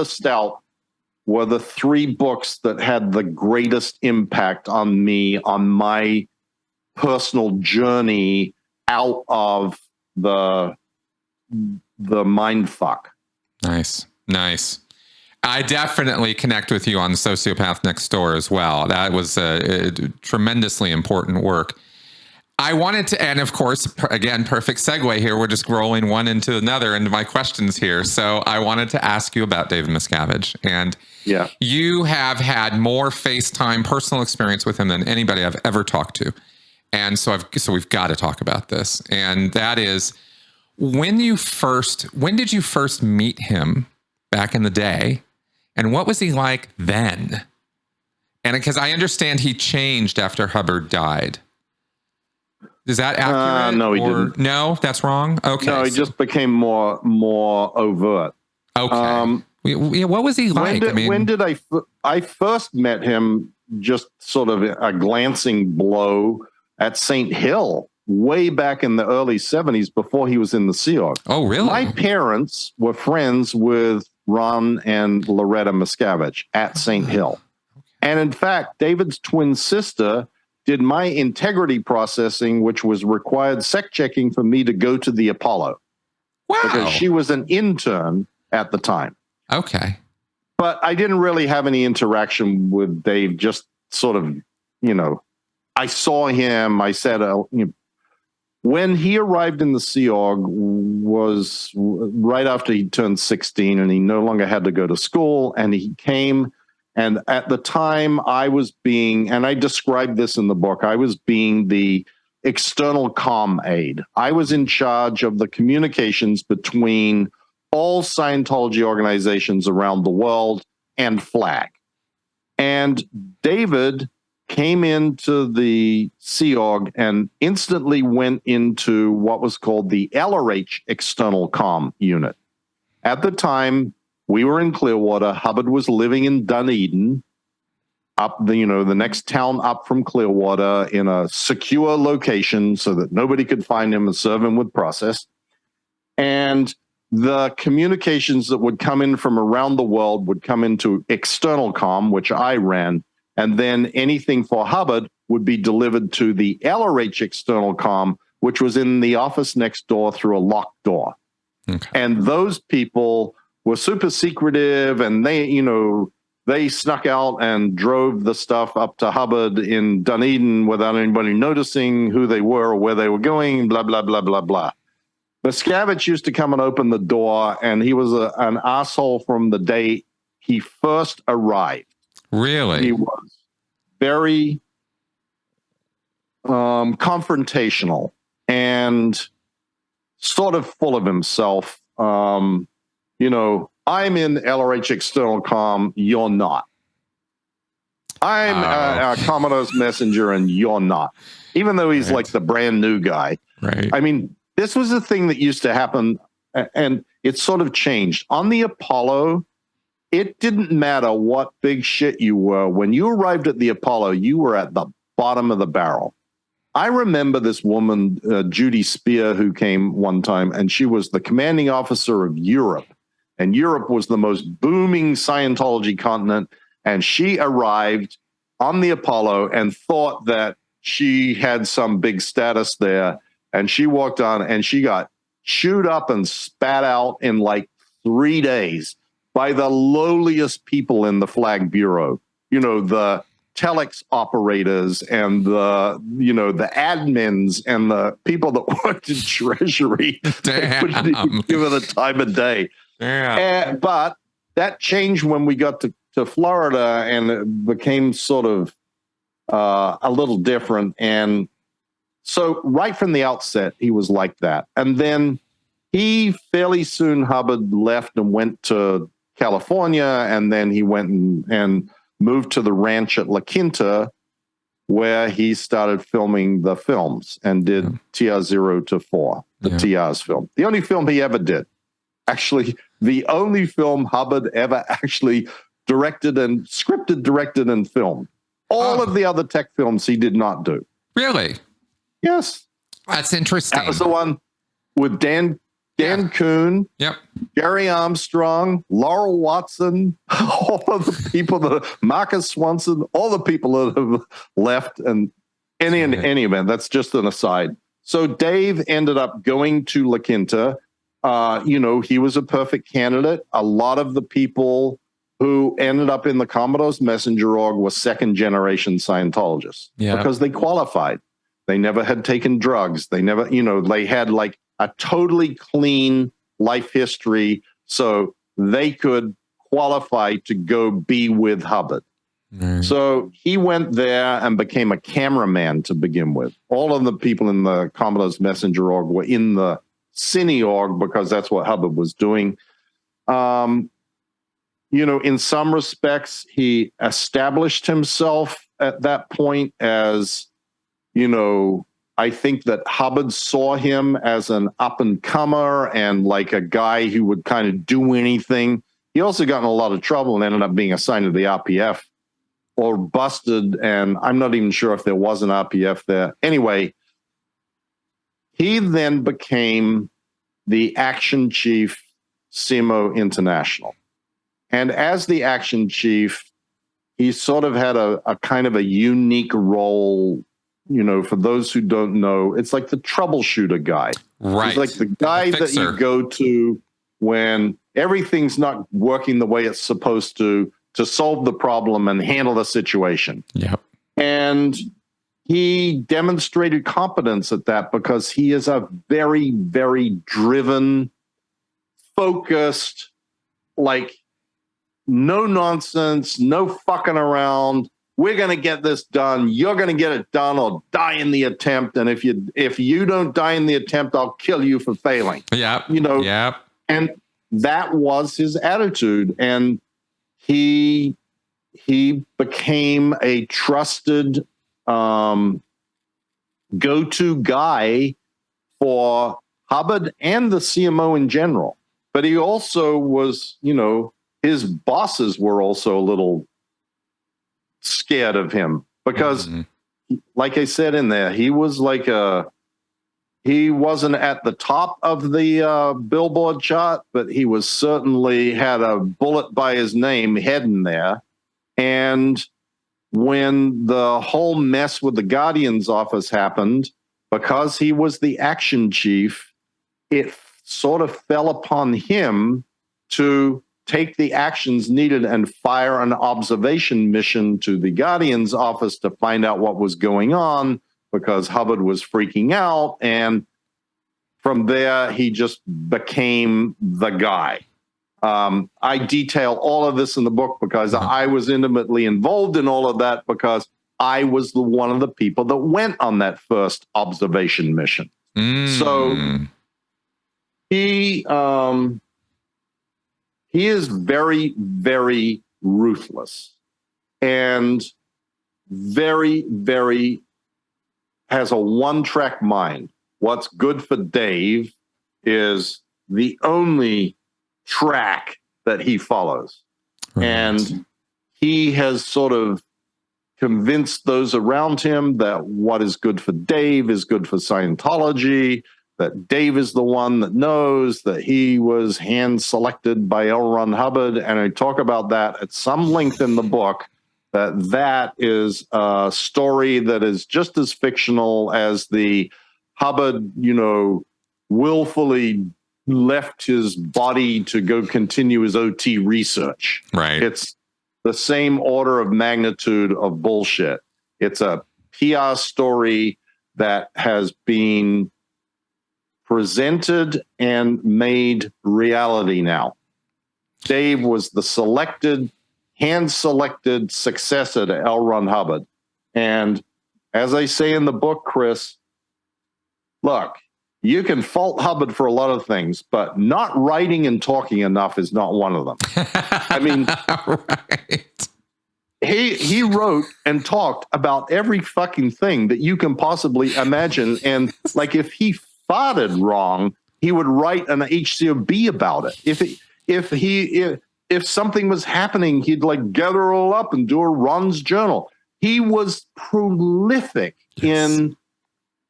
B: Stout were the three books that had the greatest impact on me, on my personal journey out of the mind fuck.
A: Nice. I definitely connect with you on Sociopath Next Door as well. That was a tremendously important work. I wanted to, and of course, again, perfect segue here. We're just rolling one into another into my questions here. So I wanted to ask you about David Miscavige. And you have had more FaceTime personal experience with him than anybody I've ever talked to. And so we've got to talk about this. And that is, when did you first meet him back in the day? And what was he like then? And because I understand he changed after Hubbard died. Is that accurate?
B: No, he didn't.
A: No, that's wrong. Okay.
B: No, he just became more overt.
A: Okay. What was he like?
B: When did I first met him? Just sort of a glancing blow at St. Hill way back in the early 70s before he was in the Sea Org.
A: Oh, really?
B: My parents were friends with Ron and Loretta Miscavige at St. Hill. And in fact, David's twin sister did my integrity processing, which was required sec checking for me to go to the Apollo.
A: Wow.
B: Because she was an intern at the time.
A: Okay.
B: But I didn't really have any interaction with Dave, just sort of, I saw him, I said, when he arrived in the Sea Org was right after he turned 16 and he no longer had to go to school, and he came. And at the time I was and I described this in the book, I was being the external comm aide. I was in charge of the communications between all Scientology organizations around the world and FLAG. And David came into the Sea Org and instantly went into what was called the LRH external comm unit. At the time, we were in Clearwater. Hubbard was living in Dunedin, up the next town up from Clearwater, in a secure location so that nobody could find him and serve him with process. And the communications that would come in from around the world would come into external comm, which I ran. And then anything for Hubbard would be delivered to the LRH external comm, which was in the office next door through a locked door. Okay. And those people were super secretive, and they snuck out and drove the stuff up to Hubbard in Dunedin without anybody noticing who they were or where they were going, blah, blah, blah, blah, blah. Miscavige used to come and open the door, and he was an asshole from the day he first arrived.
A: Really?
B: He was very confrontational and sort of full of himself. I'm in LRH external comm, you're not. I'm Commodore's messenger and you're not. Even though he's like the brand new guy.
A: Right.
B: I mean, this was a thing that used to happen, and it sort of changed. On the Apollo, it didn't matter what big shit you were. When you arrived at the Apollo, you were at the bottom of the barrel. I remember this woman, Judy Spear, who came one time, and she was the commanding officer of Europe. And Europe was the most booming Scientology continent. And she arrived on the Apollo and thought that she had some big status there. And she walked on and she got chewed up and spat out in like 3 days by the lowliest people in the Flag Bureau. You know, the telex operators and the admins and the people that worked in Treasury. Wouldn't even give her the time of day. But that changed when we got to Florida, and it became sort of a little different. And so right from the outset, he was like that. And then he fairly soon, Hubbard left and went to California, and then he went and moved to the ranch at La Quinta, where he started filming the films and did TR 0 to 4, the TR's film. The only film he ever did. Actually, the only film Hubbard ever actually directed and filmed. All of the other tech films he did not do.
A: Really?
B: Yes.
A: That's interesting.
B: That was the one with Dan Kuhn, Gary Armstrong, Laurel Watson, all of the people Marcus Swanson, all the people that have left. And in any event, that's just an aside. So Dave ended up going to La Quinta. He was a perfect candidate. A lot of the people who ended up in the Commodore's messenger org were second-generation Scientologists because they qualified. They never had taken drugs. They never, they had like a totally clean life history, so they could qualify to go be with Hubbard. So he went there and became a cameraman to begin with. All of the people in the Commodore's messenger org were in the Cine org because that's what Hubbard was doing. In some respects, he established himself at that point as, I think that Hubbard saw him as an up-and-comer and like a guy who would kind of do anything. He also got in a lot of trouble and ended up being assigned to the RPF or busted, and I'm not even sure if there was an RPF there. Anyway, he then became the action chief, CMO International. And as the action chief, he sort of had a kind of a unique role. For those who don't know, it's like the troubleshooter guy.
A: Right.
B: He's like the guy that you go to when everything's not working the way it's supposed to solve the problem and handle the situation.
A: Yep.
B: And he demonstrated competence at that because he is a very, very driven, focused, like no nonsense, no fucking around. We're going to get this done. You're going to get it done or die in the attempt. And if you don't die in the attempt, I'll kill you for failing.
A: Yeah.
B: And that was his attitude. And he became a trusted go-to guy for Hubbard and the CMO in general. But he also was, his bosses were also a little scared of him because, like I said in there, he was like he wasn't at the top of the Billboard chart, but he was certainly had a bullet by his name heading there. And when the whole mess with the Guardian's office happened, because he was the action chief, it sort of fell upon him to take the actions needed and fire an observation mission to the Guardian's office to find out what was going on because Hubbard was freaking out. And from there, he just became the guy. I detail all of this in the book because I was intimately involved in all of that because I was one of the people that went on that first observation mission. So he is very, very ruthless. And very, very has a one-track mind. What's good for Dave is the only track that he follows. Right. And he has sort of convinced those around him that what is good for Dave is good for Scientology, that Dave is the one that knows, that he was hand-selected by L. Ron Hubbard. And I talk about that at some length in the book, that is a story that is just as fictional as the Hubbard, willfully left his body to go continue his OT research.
A: Right.
B: It's the same order of magnitude of bullshit. It's a PR story that has been presented and made reality now. Dave was the hand-selected successor to L. Ron Hubbard. And as I say in the book, Chris, look, you can fault Hubbard for a lot of things, but not writing and talking enough is not one of them. I mean, right. He wrote and talked about every fucking thing that you can possibly imagine. And like, if he farted wrong, he would write an HCOB about it. If something was happening, he'd like gather it all up and do a Ron's journal. He was prolific in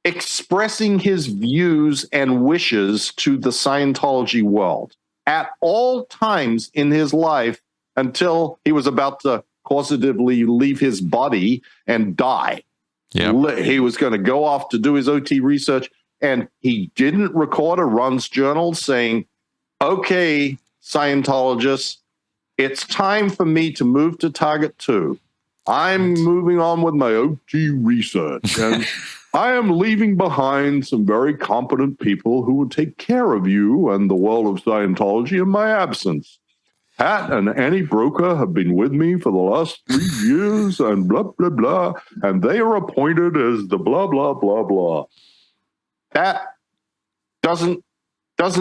B: expressing his views and wishes to the Scientology world at all times in his life until he was about to causatively leave his body and die. Yep. He was going to go off to do his OT research, and he didn't record a Ron's journal saying, okay, Scientologists, it's time for me to move to Target 2. I'm moving on with my OT research, and I am leaving behind some very competent people who will take care of you and the world of Scientology in my absence. Pat and Annie Broker have been with me for the last 3 years, and blah, blah, blah, and they are appointed as the blah, blah, blah, blah. That doesn't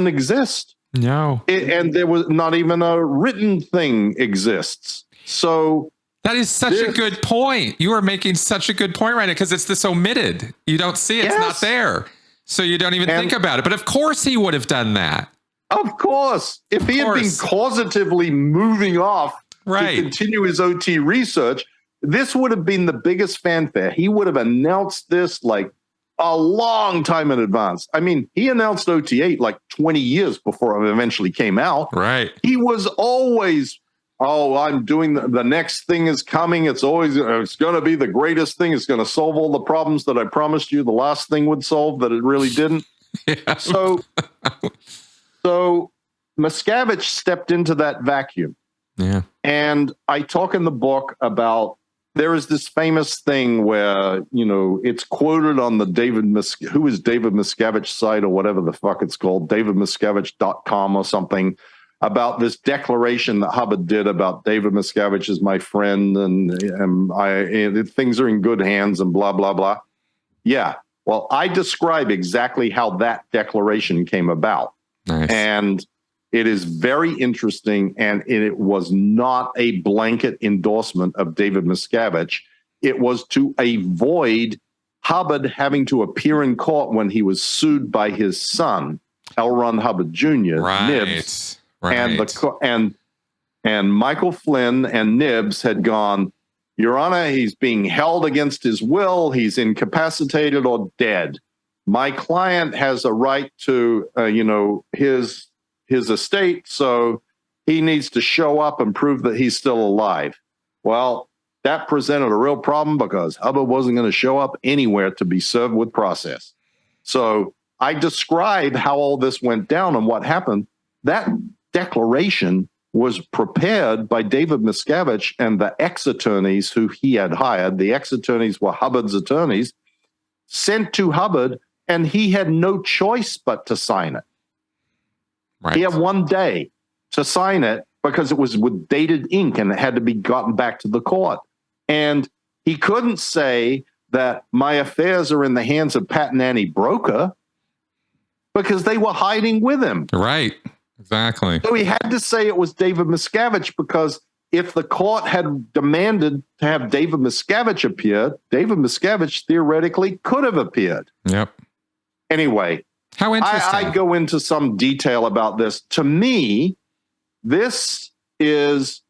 B: exist.
A: No.
B: And there was not even a written thing exists. So
A: that is such a good point. You are making such a good point right now, because it's this omitted. You don't see it. It's not there. So you don't even think about it. But of course he would have done that.
B: Of course. If he had been causatively moving off to continue his OT research, this would have been the biggest fanfare. He would have announced this like a long time in advance. I mean, he announced OT8 like 20 years before it eventually came out.
A: Right.
B: He was always, I'm doing the next thing is coming. It's going to be the greatest thing. It's going to solve all the problems that I promised you the last thing would solve, that it really didn't. Yeah. So Miscavige stepped into that vacuum.
A: Yeah.
B: And I talk in the book about, there is this famous thing where, it's quoted on the David Miscavige site or whatever the fuck it's called, davidmiscavige.com or something, about this declaration that Hubbard did about David Miscavige is my friend and things are in good hands and blah, blah, blah. Yeah. Well, I describe exactly how that declaration came about. Nice. And it is very interesting, and it was not a blanket endorsement of David Miscavige. It was to avoid Hubbard having to appear in court when he was sued by his son, L. Ron Hubbard Jr., Nibs. Right. And Michael Flynn and Nibs had gone, Your Honor, he's being held against his will. He's incapacitated or dead. My client has a right to, his estate, so he needs to show up and prove that he's still alive. Well, that presented a real problem because Hubbard wasn't going to show up anywhere to be served with process. So I describe how all this went down and what happened. That declaration was prepared by David Miscavige and the ex-attorneys who he had hired. The ex-attorneys were Hubbard's attorneys, sent to Hubbard, and he had no choice but to sign it. Right. He had 1 day to sign it because it was with dated ink and it had to be gotten back to the court. And he couldn't say that my affairs are in the hands of Pat and Annie Broker because they were hiding with him.
A: Right. Exactly.
B: So he had to say it was David Miscavige because if the court had demanded to have David Miscavige appear, David Miscavige theoretically could have appeared.
A: Yep.
B: Anyway,
A: how interesting.
B: I go into some detail about this. To me, this is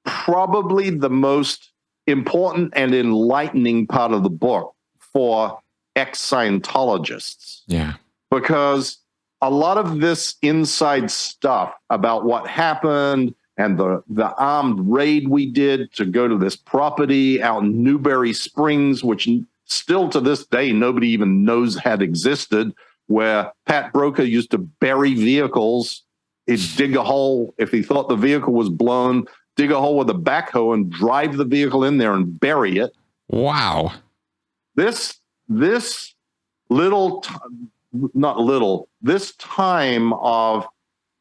B: probably the most important and enlightening part of the book for ex-Scientologists.
A: Yeah.
B: Because a lot of this inside stuff about what happened and the armed raid we did to go to this property out in Newberry Springs, which still to this day nobody even knows had existed, where Pat Broker used to bury vehicles. He'd dig a hole if he thought the vehicle was blown, dig a hole with a backhoe and drive the vehicle in there and bury it.
A: Wow.
B: This time of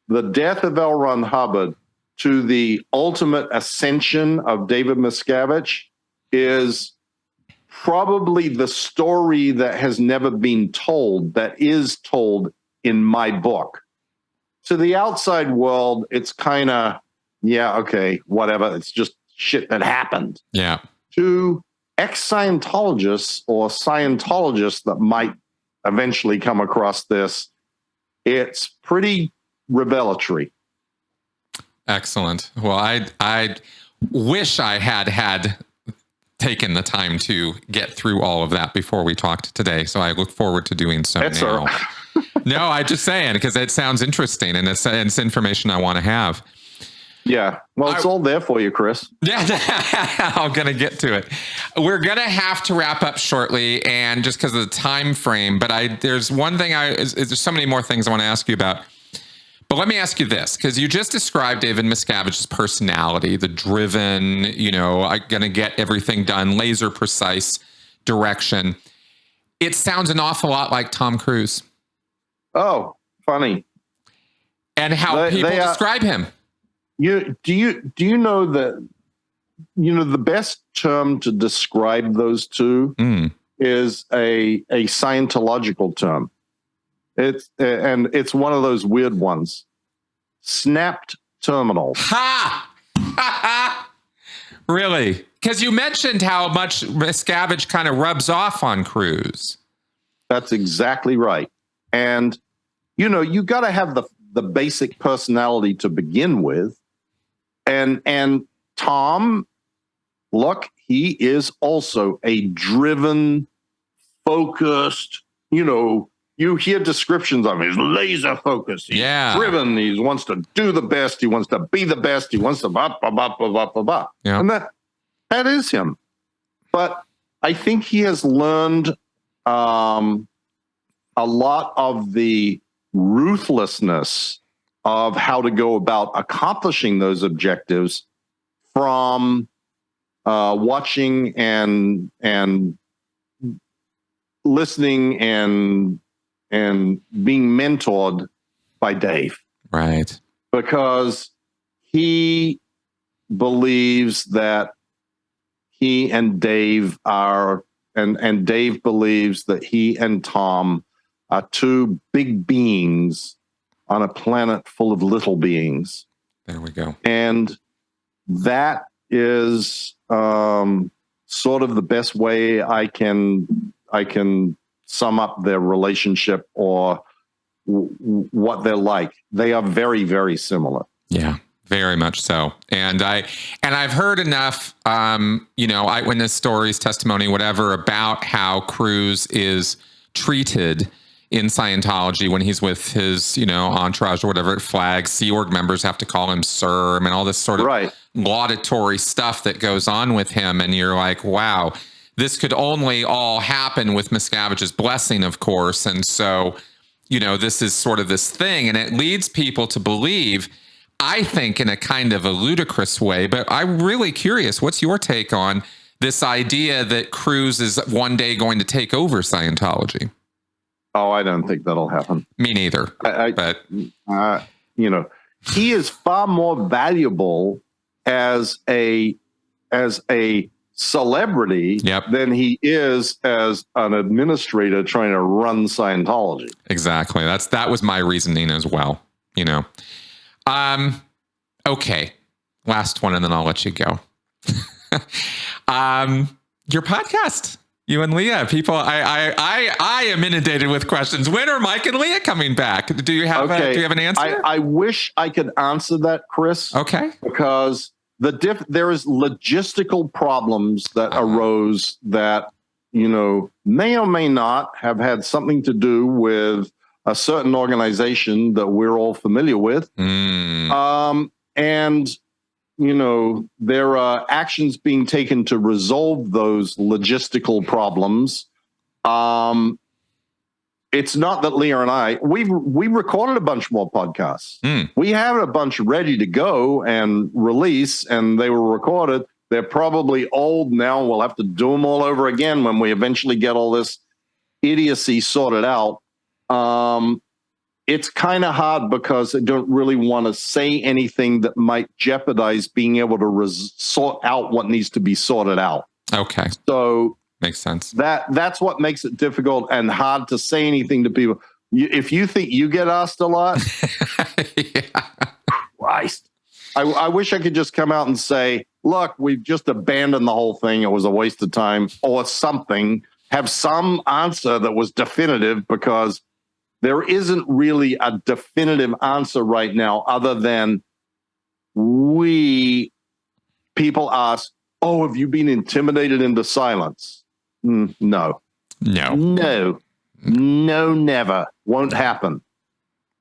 B: the death of L. Ron Hubbard to the ultimate ascension of David Miscavige is probably the story that has never been told, that is told in my book. To the outside world, it's kind of, yeah, okay, whatever. It's just shit that happened.
A: Yeah.
B: To ex-Scientologists or Scientologists that might eventually come across this, it's pretty revelatory.
A: Excellent. Well, I wish I had taken the time to get through all of that before we talked today. So I look forward to doing so now. No, I'm just saying, because it sounds interesting and it's information I want to have.
B: Yeah. Well, it's all there for you, Chris.
A: Yeah, I'm going to get to it. We're going to have to wrap up shortly, and just because of the time frame, but there's one thing there's so many more things I want to ask you about. But let me ask you this, because you just described David Miscavige's personality, the driven, I'm going to get everything done, laser precise direction. It sounds an awful lot like Tom Cruise.
B: Oh, funny.
A: And how people describe him.
B: Do you know that, the best term to describe those two is a Scientological term. It's one of those weird ones. Snapped terminals.
A: Ha! Really? Because you mentioned how much Miscavige kind of rubs off on Cruise.
B: That's exactly right. And, you got to have the basic personality to begin with. And Tom, look, he is also a driven, focused, you hear descriptions of him. He's laser focused. He's driven. He wants to do the best. He wants to be the best. He wants to up.
A: Yeah.
B: And that is him. But I think he has learned a lot of the ruthlessness of how to go about accomplishing those objectives from watching and listening and being mentored by Dave.
A: Right.
B: Because he believes that he and Dave are, and Dave believes that he and Tom are two big beings on a planet full of little beings.
A: There we go.
B: And that is sort of the best way I can sum up their relationship or what they're like. They are very, very similar.
A: Yeah, very much so. And I've heard enough, eyewitness stories, testimony, whatever, about how Cruise is treated in Scientology when he's with his, entourage or whatever, flags. Sea Org members have to call him sir, and all this sort of laudatory stuff that goes on with him. And you're like, wow, this could only all happen with Miscavige's blessing, of course. And so, this is sort of this thing, and it leads people to believe, I think, in a kind of a ludicrous way. But I'm really curious, what's your take on this idea that Cruise is one day going to take over Scientology?
B: Oh, I don't think that'll happen.
A: Me neither. But
B: he is far more valuable as a celebrity than he is as an administrator trying to run Scientology.
A: Exactly. That was my reasoning as well. Okay. last one, and then I'll let you go. Your podcast, you and Leah. People, I am inundated with questions. When are Mike and Leah coming back? Do you have an answer?
B: I wish I could answer that, Chris.
A: Okay.
B: Because there is logistical problems that arose that, may or may not have had something to do with a certain organization that we're all familiar with. And there are actions being taken to resolve those logistical problems. It's not that Leah and we recorded a bunch more podcasts. We have a bunch ready to go and release, and they were recorded. They're probably old now. We'll have to do them all over again when we eventually get all this idiocy sorted out. It's kind of hard because I don't really want to say anything that might jeopardize being able to sort out what needs to be sorted out.
A: Okay.
B: So
A: makes sense.
B: That's what makes it difficult and hard to say anything to people. If you think you get asked a lot, Christ, I wish I could just come out and say, look, we've just abandoned the whole thing. It was a waste of time or something. Have some answer that was definitive, because there isn't really a definitive answer right now other than people ask, oh, have you been intimidated into silence? No, never. Won't happen.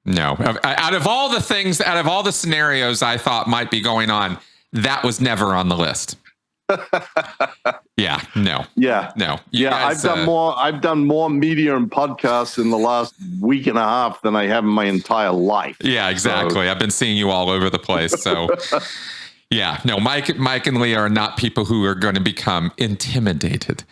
A: No. Out of all the scenarios I thought might be going on, that was never on the list. Yeah. No.
B: I've done more media and podcasts in the last week and a half than I have in my entire life.
A: Yeah, exactly. So. I've been seeing you all over the place. So yeah, no, Mike and Leah are not people who are going to become intimidated.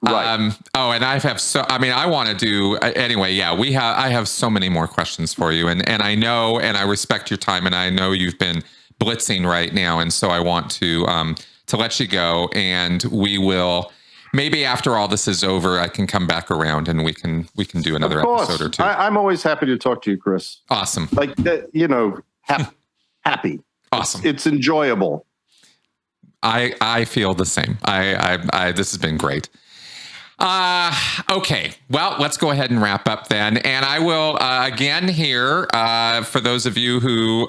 A: Right. And I want to do anyway. Yeah, I have so many more questions for you, and I know, and I respect your time, and I know you've been blitzing right now, and so I want to let you go, and we will maybe after all this is over, I can come back around and we can do another episode or two.
B: I'm always happy to talk to you, Chris.
A: Awesome.
B: Happy.
A: Awesome.
B: It's enjoyable.
A: I feel the same. This has been great. Okay. Well, let's go ahead and wrap up then. And I will, again here, for those of you who,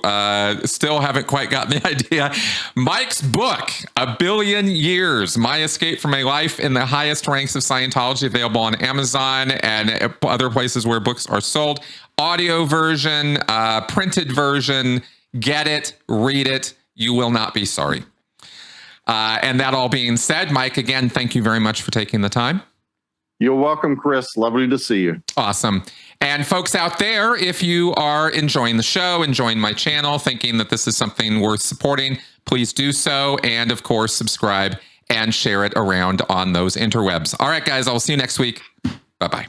A: still haven't quite gotten the idea, Mike's book, 1 Billion Years, My Escape from a Life in the Highest Ranks of Scientology, available on Amazon and other places where books are sold. Audio version, printed version, get it, read it. You will not be sorry. And that all being said, Mike, again, thank you very much for taking the time.
B: You're welcome, Chris. Lovely to see you.
A: Awesome. And folks out there, if you are enjoying the show, enjoying my channel, thinking that this is something worth supporting, please do so. And of course, subscribe and share it around on those interwebs. All right, guys, I will see you next week. Bye-bye.